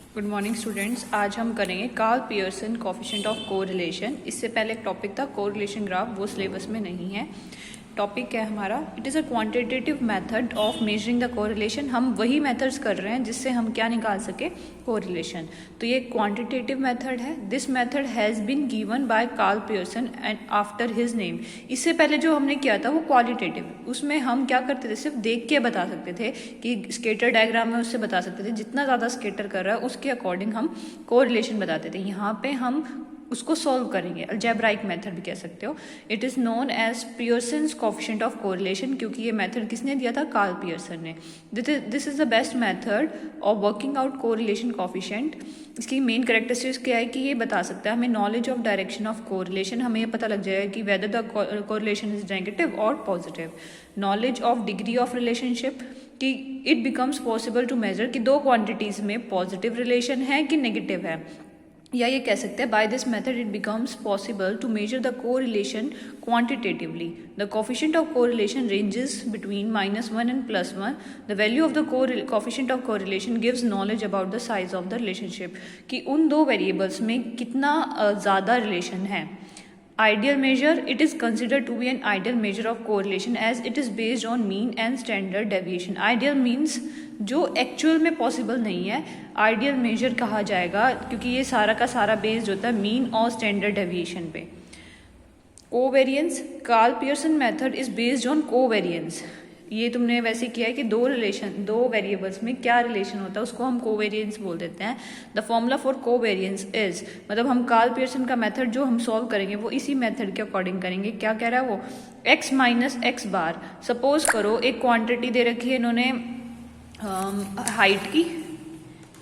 Good morning students. आज हम करेंगे Karl Pearson coefficient of correlation. इससे पहले एक टॉपिक था कोरिलेशन ग्राफ, वो सिलेबस में नहीं है। टॉपिक क्या है हमारा? It is a quantitative method of measuring the correlation. हम वही मेथड्स कर रहे हैं जिससे हम क्या निकाल सके, कोरिलेशन। तो ये क्वांटिटेटिव मेथड है। This method has been given by Karl Pearson and after his name. इससे पहले जो हमने किया था वो क्वालिटेटिव, उसमें हम क्या करते थे, सिर्फ देख के बता सकते थे कि स्केटर डायग्राम में उससे बता सकते थे जितना ज़्यादा स्केटर कर रहा है उसके अकॉर्डिंग हम कोरिलेशन बताते थे। यहाँ पे हम उसको सॉल्व करेंगे, अलजेब्राइक मेथड भी कह सकते हो। It is known as Pearson's coefficient of correlation, क्योंकि ये मेथड किसने दिया था? कार्ल पियर्सन ने। This is the best method of working out correlation coefficient. इसकी मेन कैरेक्टरिस्टिक्स क्या है कि ये बता सकता है हमें knowledge of direction of correlation. हमें ये पता लग जाएगा कि whether the correlation is negative और positive. Knowledge of degree of relationship, कि it becomes possible to major कि दो क्वांटिटीज़ में पॉजिटिव रिलेशन है कि नेगेटिव है। या ये कह सकते हैं by this method it becomes possible to measure the correlation quantitatively. The coefficient of correlation ranges between -1 and +1। The value of the coefficient of correlation gives knowledge about the size of the relationship, कि उन दो variables में कितना ज़्यादा relation है। Ideal measure, it is considered to be an ideal measure of correlation as it is based on mean and standard deviation. Ideal means जो actual में possible नहीं है, आइडियल मेजर कहा जाएगा, क्योंकि ये सारा का सारा बेस्ड होता है मीन और स्टैंडर्ड डेविएशन पे। Covariance, Karl Pearson method is based on covariance. ये तुमने वैसे किया है कि दो वेरिएबल्स में क्या रिलेशन होता है उसको हम कोवेरियंस बोल देते हैं। The formula for covariance is, मतलब हम कार्ल पियर्सन का मेथड जो हम सॉल्व करेंगे वो इसी मेथड के अकॉर्डिंग करेंगे। क्या कह रहा है वो? x माइनस एक्स बार। सपोज करो एक क्वांटिटी दे रखी है इन्होंने हाइट की,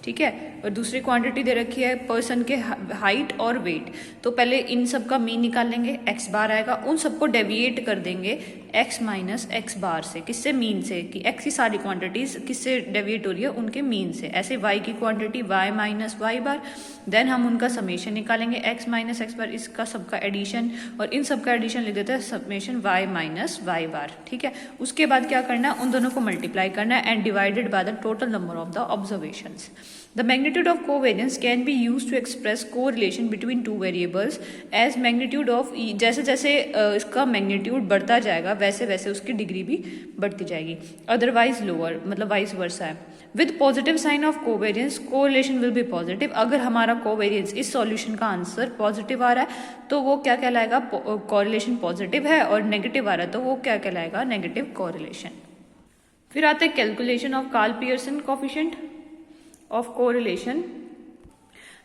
ठीक है, और दूसरी क्वांटिटी दे रखी है पर्सन के हाइट और वेट। तो पहले इन सब का मीन निकाल लेंगे, एक्स बार आएगा, उन सबको डेविएट कर देंगे एक्स माइनस एक्स बार से। किससे? मीन से, कि एक्स की सारी क्वांटिटीज किससे डेविएट हो रही है? उनके मीन से। ऐसे वाई की क्वांटिटी वाई माइनस वाई बार, देन हम उनका समेशन निकालेंगे एक्स माइनस एक्स बार, इसका सबका एडिशन, और इन सबका एडिशन लिख देते हैं समेशन वाई माइनस वाई बार, ठीक है। उसके बाद क्या करना है? उन दोनों को मल्टीप्लाई करना है and divided by the total number of the observations. The magnitude of covariance can be used to express correlation between two variables as magnitude of E। जैसे जैसे इसका मैग्नीट्यूड बढ़ता जाएगा वैसे वैसे उसकी डिग्री भी बढ़ती जाएगी। अदरवाइज लोअर, मतलब वाइस वर्सा है। With positive sign of covariance correlation will be positive. अगर हमारा कोवेरियंस इस सॉल्यूशन का आंसर पॉजिटिव आ रहा है तो वो क्या कहलाएगा? कोरिलेशन पॉजिटिव है, और नेगेटिव आ रहा है तो वो क्या कहलाएगा? Negative correlation. फिर आते हैं calculation of Karl Pearson coefficient of correlation.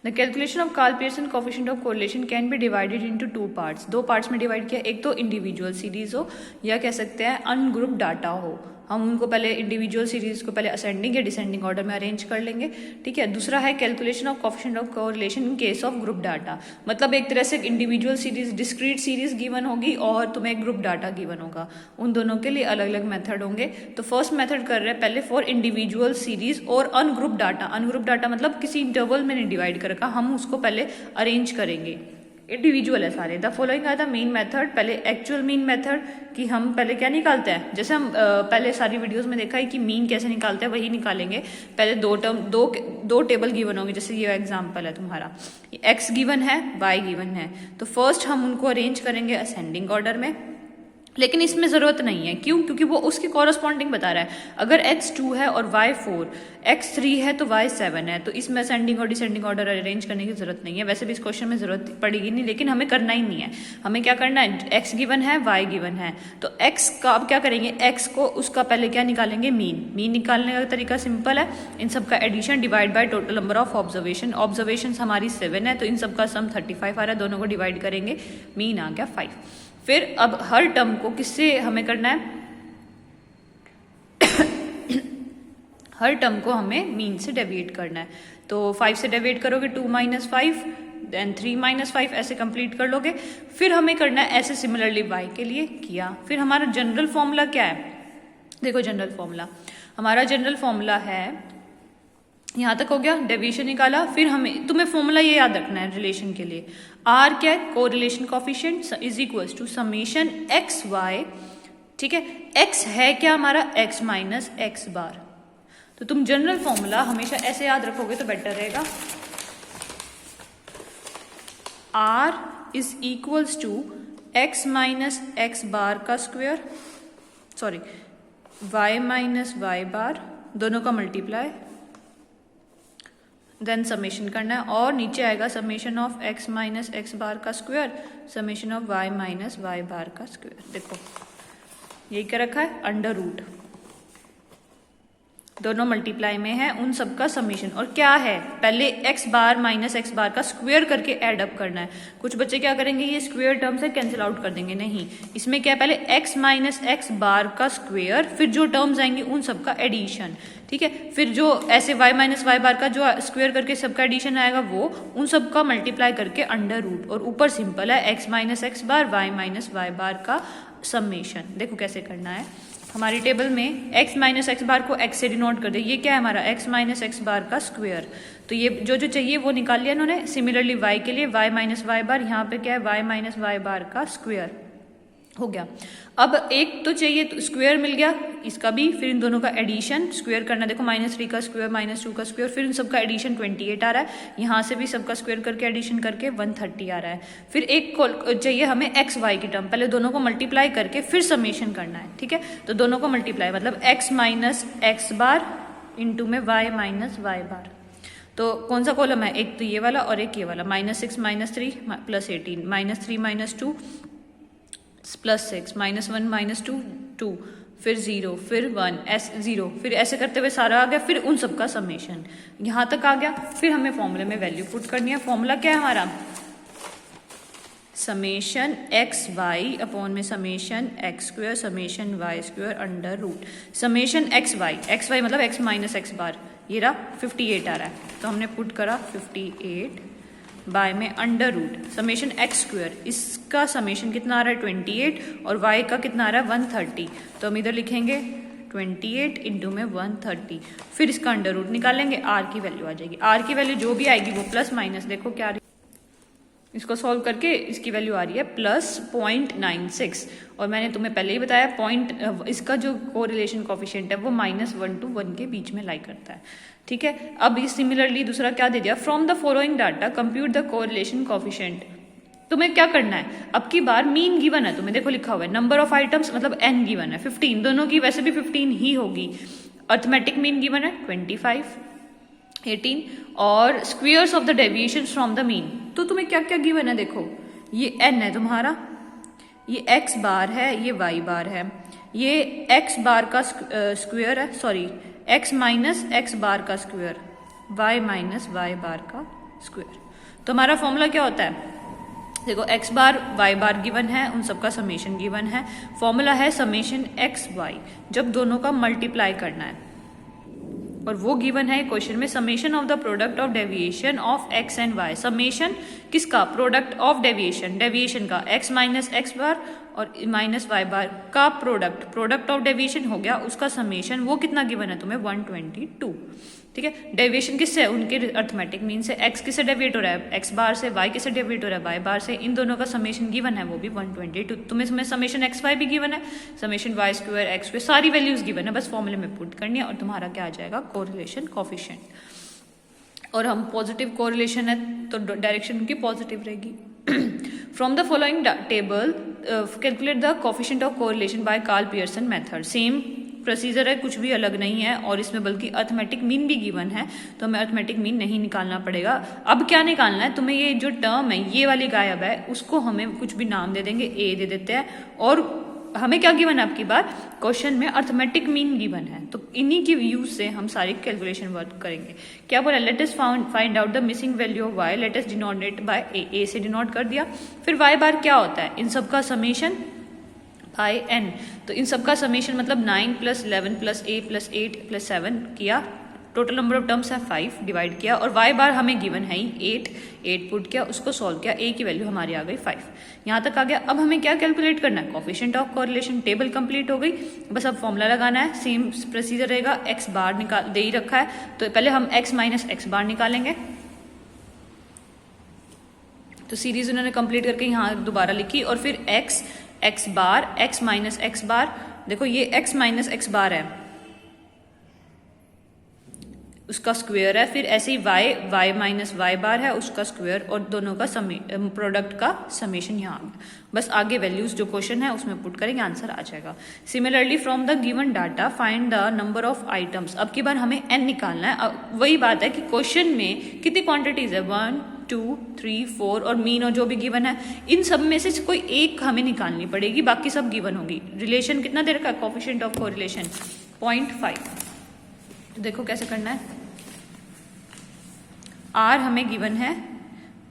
The calculation of Karl Pearson coefficient of correlation can be divided into two parts. दो पार्ट्स में डिवाइड किया, एक तो इंडिविजुअल सीरीज हो या कह सकते हैं अनग्रुप डाटा हो। हम उनको पहले इंडिविजुअल सीरीज को पहले असेंडिंग या डिसेंडिंग ऑर्डर में अरेंज कर लेंगे, ठीक है। दूसरा है calculation of coefficient of correlation in case of group data. मतलब एक तरह से individual series, discrete series given होगी और तुम्हें ग्रुप डाटा गिवन होगा। उन दोनों के लिए अलग अलग मेथड होंगे। तो फर्स्ट मेथड कर रहे हैं पहले फॉर इंडिविजुअल सीरीज और अनग्रुप डाटा। अनग्रुप डाटा मतलब किसी इंटरवल में नहीं डिवाइड कर रखा, हम उसको पहले अरेंज करेंगे। इंडिविजुअल है सारे। The following are the main method. पहले एक्चुअल मीन मेथड, कि हम पहले क्या निकालते हैं, जैसे हम पहले सारी वीडियोस में देखा है कि मीन कैसे निकालते हैं, वही निकालेंगे। पहले दो टेबल गिवन होंगे, जैसे ये एग्जांपल है तुम्हारा, एक्स गिवन है, वाई गिवन है। तो फर्स्ट हम उनको अरेंज करेंगे असेंडिंग ऑर्डर में, लेकिन इसमें ज़रूरत नहीं है। क्यों? क्योंकि वो उसके कॉरस्पॉन्डिंग बता रहा है। अगर x2 है और y4, x3 है तो y7 है, तो इसमें असेंडिंग और डिसेंडिंग ऑर्डर अरेंज करने की जरूरत नहीं है। वैसे भी इस क्वेश्चन में जरूरत पड़ेगी नहीं, लेकिन हमें करना ही नहीं है। हमें क्या करना है? x गिवन है, y गिवन है, तो x का अब क्या करेंगे? x को उसका पहले क्या निकालेंगे? मीन। मीन निकालने का तरीका सिंपल है, इन सबका addition divide by total number of observation. Observation हमारी 7 है, तो इन सबका सम 35 आ रहा है, दोनों को डिवाइड करेंगे, मीन आ गया 5। फिर अब हर टर्म को किससे हमें करना है? हर टर्म को हमें मीन से डेविएट करना है। तो 5 से डेविएट करोगे 2 माइनस 5, देन 3 माइनस 5, ऐसे कंप्लीट कर लोगे। फिर हमें करना है ऐसे सिमिलरली y के लिए किया। फिर हमारा जनरल फॉर्मूला क्या है? देखो जनरल फॉर्मूला, हमारा जनरल फॉर्मूला है, यहाँ तक हो गया, डेविएशन निकाला। फिर हमें, तुम्हें फॉर्मूला ये याद रखना है रिलेशन के लिए। आर क्या है? Correlation coefficient is equals to summation X Y, ठीक है। एक्स है क्या हमारा? X minus x bar. तो तुम जनरल फॉर्मूला हमेशा ऐसे याद रखोगे तो बेटर रहेगा। R is equals to x minus x bar का square, sorry y minus Y bar, दोनों का मल्टीप्लाई, देन समेशन करना है, और नीचे आएगा summation of x minus x bar का square summation of y minus Y bar का स्क्वायर। देखो यही क्या रखा है, अंडर रूट, दोनों मल्टीप्लाई में है, उन सब का समेशन। और क्या है, पहले x बार माइनस एक्स बार का स्क्वायर करके ऐड अप करना है। कुछ बच्चे क्या करेंगे, ये स्क्वायर टर्म से कैंसिल आउट कर देंगे, नहीं, इसमें क्या है, पहले x माइनस एक्स बार का स्क्वायर, फिर जो टर्म्स आएंगे उन सब का एडिशन, ठीक है। फिर जो ऐसे y माइनस वाई बार का जो स्क्वायर करके सबका एडिशन आएगा वो उन सब का मल्टीप्लाई करके अंडर रूट, और ऊपर सिंपल है x माइनस एक्स बार y माइनस वाई बार का समेशन। देखो कैसे करना है, हमारी टेबल में x माइनस एक्स बार को x से डिनोट कर दे, ये क्या है हमारा x माइनस एक्स बार का स्क्वायर, तो ये जो जो चाहिए वो निकाल लिया इन्होंने। सिमिलरली y के लिए y माइनस वाई बार, यहाँ पे क्या है y माइनस वाई बार का स्क्वायर हो गया। अब एक तो चाहिए तो स्क्वायर मिल गया इसका भी, फिर इन दोनों का एडिशन स्क्वायर करना, देखो -3 का स्क्वायर -2 का स्क्वायर, फिर इन सबका एडिशन 28 आ रहा है, यहाँ से भी सबका स्क्वायर करके एडिशन करके 130 आ रहा है। फिर एक चाहिए हमें एक्स वाई की टर्म, पहले दोनों को मल्टीप्लाई करके फिर समेशन करना है, ठीक है। तो दोनों को मल्टीप्लाई मतलब x minus x bar into में y माइनस वाई बार। तो कौन सा कॉलम है, एक तो ये वाला और एक ये वाला, -6 -3 प्लस 18, -3 -2 +6 -1 -2 2, फिर 0 फिर 1 0, फिर ऐसे करते हुए सारा आ गया, फिर उन सब का समेशन यहाँ तक आ गया। फिर हमें फॉर्मूले में वैल्यू पुट करनी है। फॉर्मूला क्या है हमारा, समेशन एक्स वाई अपॉन में summation X square summation Y square under root, summation X Y मतलब x माइनस एक्स बार, ये रहा 58 आ रहा है, तो हमने पुट करा 58 बाय में under root summation X square, इसका समेशन कितना आ रहा है 28 और y का कितना आ रहा है 130, तो हम इधर लिखेंगे 28 इंटू में 130, फिर इसका अंडर रूट निकालेंगे, r की वैल्यू आ जाएगी। r की वैल्यू जो भी आएगी वो प्लस माइनस, देखो क्या इसको सॉल्व करके इसकी वैल्यू आ रही है +0.96, और मैंने तुम्हें पहले ही बताया पॉइंट इसका जो कोरिलेशन कोफिशिएंट है वो -1 to 1 के बीच में लाई करता है, ठीक है। अब इस सिमिलरली दूसरा क्या दे दिया, from the following data compute the correlation coefficient. तुम्हें क्या करना है, अब की बार मीन गिवन है, तुम्हें देखो लिखा हुआ है नंबर ऑफ आइटम्स मतलब n गिवन है 15, दोनों की वैसे भी 15 ही होगी। अर्थमेटिक मीन गिवन है 25 18 और squares of the deviation from the mean. तो तुम्हें क्या क्या गिवन है, देखो ये n है तुम्हारा, ये x बार है, ये y बार है, ये x बार का स्क्वायर है, sorry x minus x bar का square, y minus Y bar का स्क्वायर। तो हमारा फॉर्मूला क्या होता है, देखो x बार y बार गिवन है, उन सबका समेशन गिवन है, फॉर्मूला है समेशन x y, जब दोनों का मल्टीप्लाई करना है, और वो गिवन है क्वेश्चन में summation of the product of deviation of x and y। Summation किसका, प्रोडक्ट ऑफ डेविएशन, डेविएशन का x माइनस एक्स बार और माइनस वाई बार का प्रोडक्ट ऑफ डेविएशन हो गया, उसका समेशन वो कितना गिवन है तुम्हें 122, ठीक है। डेविएशन किससे, उनके अर्थमेटिक मीन से, x किससे डेविएट हो रहा है x बार से, y किससे डेविएट हो रहा है y बार से, इन दोनों का समेशन गिवन है वो भी 122। तुम्हें समेशन x y भी गिवन है, summation y square x square, सारी वैल्यूज गिवन है, बस फॉर्मूले में पुट करनी है और तुम्हारा क्या आ जाएगा कोरिलेशन कोफिशिएंट। और हम पॉजिटिव कोरिलेशन है तो डायरेक्शन उनकी पॉजिटिव रहेगी। From the following table calculate the coefficient of correlation by Karl Pearson method. Same procedure है, कुछ भी अलग नहीं है, और इसमें बल्कि अर्थमेटिक मीन भी गिवन है, तो हमें अर्थमेटिक मीन नहीं निकालना पड़ेगा। अब क्या निकालना है तुम्हें, ये जो टर्म है ये वाली गायब है, उसको हमें कुछ भी नाम दे देंगे, ए दे देते हैं, और हमें क्या गिवन है आपकी बार क्वेश्चन में अर्थमेटिक मीन गिवन है, तो इन्हीं की यूज से हम सारी कैलकुलेशन वर्क करेंगे। क्या बोला, let us find out the missing value of y, let us denote by A से डिनोट कर दिया। फिर y बार क्या होता है, इन सब का समेशन बाय n, तो इन सब का समेशन मतलब 9 + 11 + a + 8 + 7 किया, टोटल नंबर ऑफ टर्म्स है 5, डिवाइड किया, और y बार हमें गिवन है 8 पुट किया, उसको सॉल्व किया, a की वैल्यू हमारी आ गई 5, यहाँ तक आ गया। अब हमें क्या कैलकुलेट करना है, coefficient of correlation, table complete हो गई, बस अब फॉर्मूला लगाना है, सेम प्रोसीजर रहेगा, x बार निकाल दे ही रखा है, तो पहले हम x माइनस एक्स बार निकालेंगे, तो सीरीज उन्होंने कंप्लीट करके यहाँ दोबारा लिखी, और फिर x बार x माइनस एक्स बार, देखो ये x माइनस एक्स बार है, उसका स्क्वायर है, फिर ऐसे ही y माइनस वाई बार है उसका स्क्वायर, और दोनों का प्रोडक्ट का समेशन यहाँ आ गया। बस आगे वैल्यूज जो क्वेश्चन है उसमें पुट करेंगे, आंसर आ जाएगा। Similarly from the given data find the number of items. अब की बार हमें n निकालना है। वही बात है कि क्वेश्चन में कितनी क्वांटिटीज है, 1 2 3 4 और मीन और जो भी गिवन है, इन सब में से कोई एक हमें निकालनी पड़ेगी, बाकी सब गिवन होगी। रिलेशन कितना दे रखा है, कोएफिशिएंट ऑफ कोरिलेशन 0.5। तो देखो कैसे करना है। R हमें गिवन है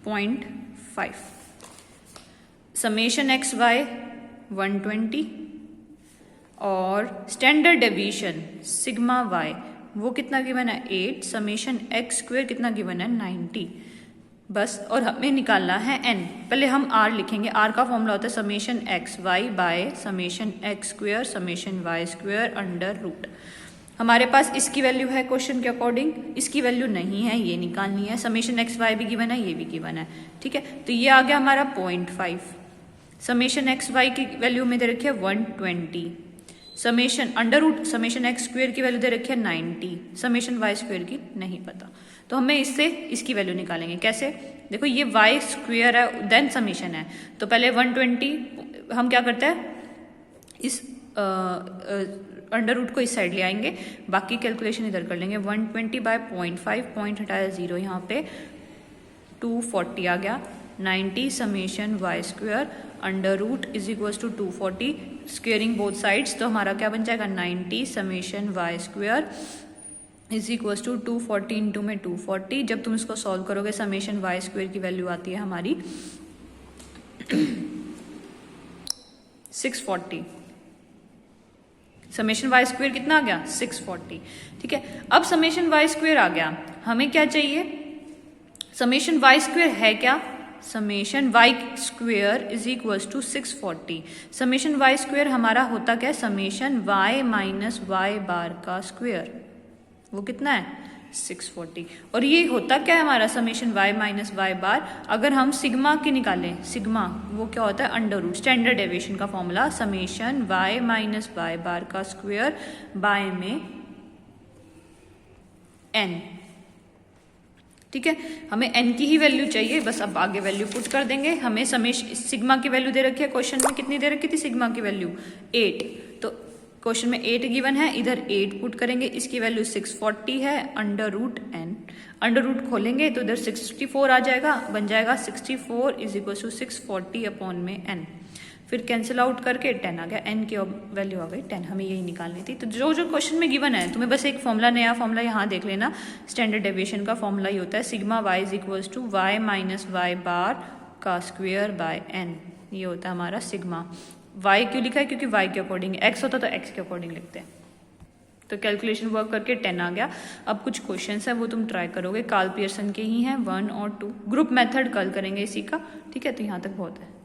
0.5, समेशन एक्स वाई 120 और स्टैंडर्ड डेविएशन सिग्मा वाई वो कितना गिवन है 8, समेशन एक्स स्क्वायर कितना गिवन है 90। बस, और हमें निकालना है n। पहले हम r लिखेंगे। r का फॉर्मूला होता है summation X Y by summation X square summation Y square under root. हमारे पास इसकी वैल्यू है क्वेश्चन के अकॉर्डिंग, इसकी वैल्यू नहीं है, ये निकालनी है। समेशन एक्स वाई भी गिवन है, ये भी गिवन है, ठीक है। तो ये आ गया हमारा 0.5। समेशन एक्स वाई की वैल्यू में दे रखी है 120, summation under root summation X square की वैल्यू दे रखी है 90, समेशन वाई स्क्वायर की नहीं पता, तो हमें इससे इसकी वैल्यू निकालेंगे। कैसे, देखो ये वाई स्क्वायर है देन समेशन है, तो पहले 120 हम क्या करते हैं, इस अंडर रूट को इस साइड ले आएंगे, बाकी कैलकुलेशन इधर कर लेंगे। 120 बाय 0.5, पॉइंट हटाया 0, यहाँ पे 240 आ गया। 90 summation Y square under root is equal to 240, squaring both sides, तो हमारा क्या बन जाएगा 90 summation Y square is equal to 240 into में 240। जब तुम इसको सॉल्व करोगे समेशन वाई स्क्वायर की वैल्यू आती है हमारी 640। समेशन वाई स्क्वायर कितना आ गया 640, ठीक है। अब समेशन वाई स्क्वायर आ गया, हमें क्या चाहिए, समेशन वाई स्क्वायर है क्या, summation Y square is equal to 640। Summation Y square हमारा होता क्या है, summation Y minus Y bar का स्क्वायर, वो कितना है 640। और ये होता क्या है हमारा समेशन वाई माइनस वाई बार, अगर हम सिग्मा की निकालें, सिग्मा वो क्या होता है अंडर रूट, स्टैंडर्ड डेविएशन का formula summation Y minus Y bar का स्क्वायर बाय में n, ठीक है। हमें n की ही वैल्यू चाहिए, बस अब आगे वैल्यू पुट कर देंगे। हमें सिग्मा की वैल्यू दे रखी है, क्वेश्चन में कितनी दे रखी थी सिग्मा की वैल्यू 8, तो क्वेश्चन में 8 गिवन है, इधर 8 पुट करेंगे, इसकी वैल्यू 640 है under root n, under root खोलेंगे तो इधर 64 आ जाएगा, बन जाएगा 64 इज इक्वल टू 640 अपॉन में n, फिर कैंसिल आउट करके 10 आ गया, n की वैल्यू आ गई 10। हमें यही निकालनी थी। तो जो जो क्वेश्चन में गिवन है तुम्हें बस एक फॉर्मूला, नया फॉर्मूला यहाँ देख लेना, स्टैंडर्ड डेविएशन का फॉर्मूला ही होता है sigma y is equal to y minus Y bar का स्क्वायर बाय n, ये होता है हमारा सिग्मा। y क्यों लिखा है, क्योंकि y के अकॉर्डिंग, x होता तो x के अकॉर्डिंग लिखते हैं। तो कैलकुलेशन वर्क करके 10 आ गया। अब कुछ क्वेश्चंस है वो तुम ट्राई करोगे, कार्ल पियर्सन के ही हैं 1 और 2। ग्रुप मेथड कल करेंगे इसी का, ठीक है। तो यहाँ तक बहुत है।